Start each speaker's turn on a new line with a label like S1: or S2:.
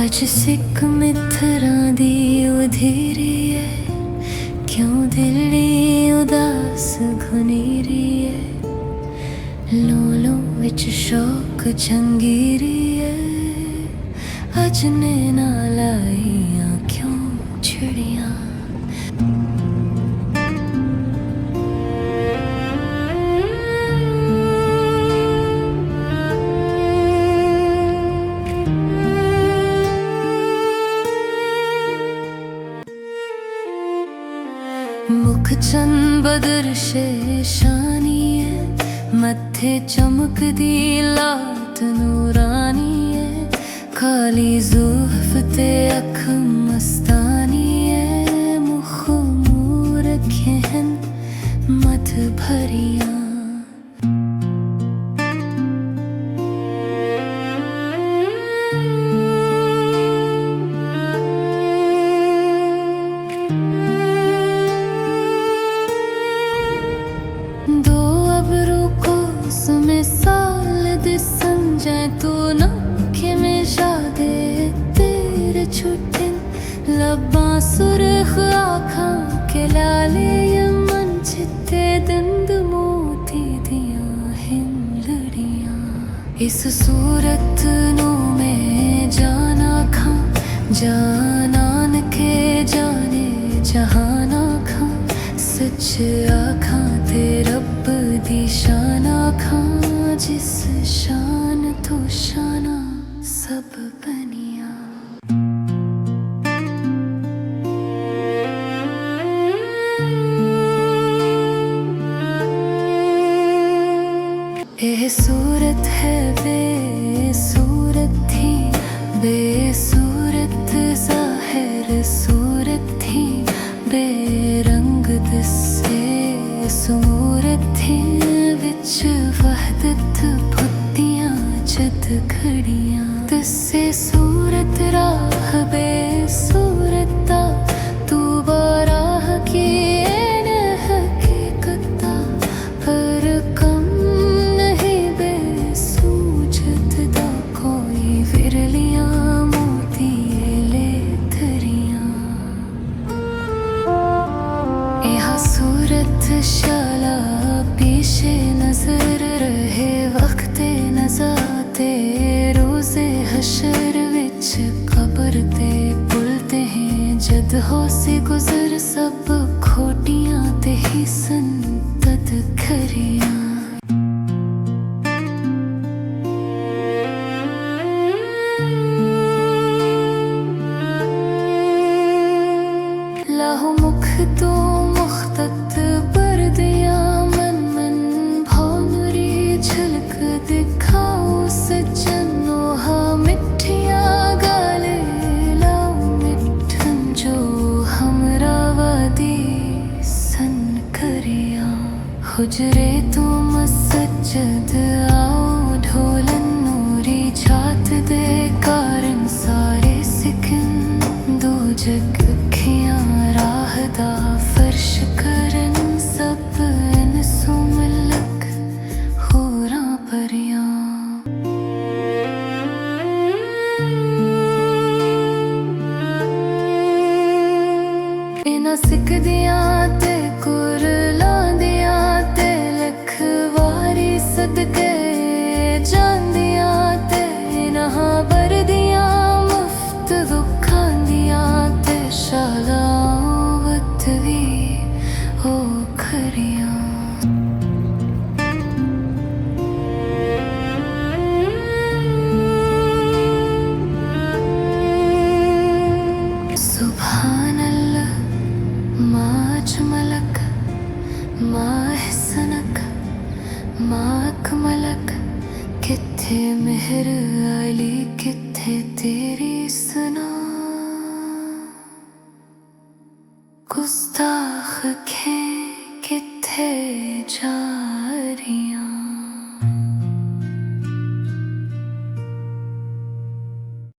S1: अज सिक मित्रा दी उधेरी है, क्यों दिल्ली उदास घुनेरी है। लोलों विच शौक चंगेरी है, अज ने ना लाइया क्यों छिड़िया। मुख चंद बदर शेषानी है, मत्थे चमक दी लाट नूरानी है। काली जुल्फ ते अख मस्तानी है, मुख मूर रखे मत भरिया। दो अबरू को सुमे साल दिसन जाए तू नखे में जादे तेरे छुट्टे लब्बा सुर्ख आँखा के लाले ये मन चित्ते दंद मोती दिया हिंदड़िया। इस सूरत नू में जाना खा जानान के जाने जहाना खा। सच आखा ते रब दी शान आखा, जिस शान तो शाना सब बनिया। यह सूरत है बेसूरत थी, बेसूरत ज़ाहिर सूरत थी। बेरंग दिसे सूरत थी, विच वहदत भुतियां जद घड़ियां। दिसे सूरत राह बेसूरता, तू बाराह की हकीकता। पर कम नहीं बेसूझत दा कोई विरलियां मोती ले धरियां। यह सूरत शाला पीछे नजर रहे, वक्ते नजाते रोजे हशर विच कब्र ते पुलते हैं। जद हो से गुजर सब खोटियां ते ही संतत खरियां। लाहो मुख तो मुख्तत पर दिया, मन मन भौमरी झलक दिखाओ। सजनो हा मिठिया गाले लाओ मिठन जो हमरा वादी सन करिया। हुजरे तो मसजद आओ ढोलन नूरी छात दे कारण सारे सिकन। दो जग खियां राहदा फर्श करन, सब इनसो मलक होरा परियां। इना सिकदियां ते कुरलांदियां ते लख वारी सदके जांदियां ते इना बरदियां मुफ्त दुखांदियां ते शालावत भी ओ खरियां। सुभान अल्लाह माज मलक माहसनक माक मलक। किथे मेहर अली किथे तेरी सना।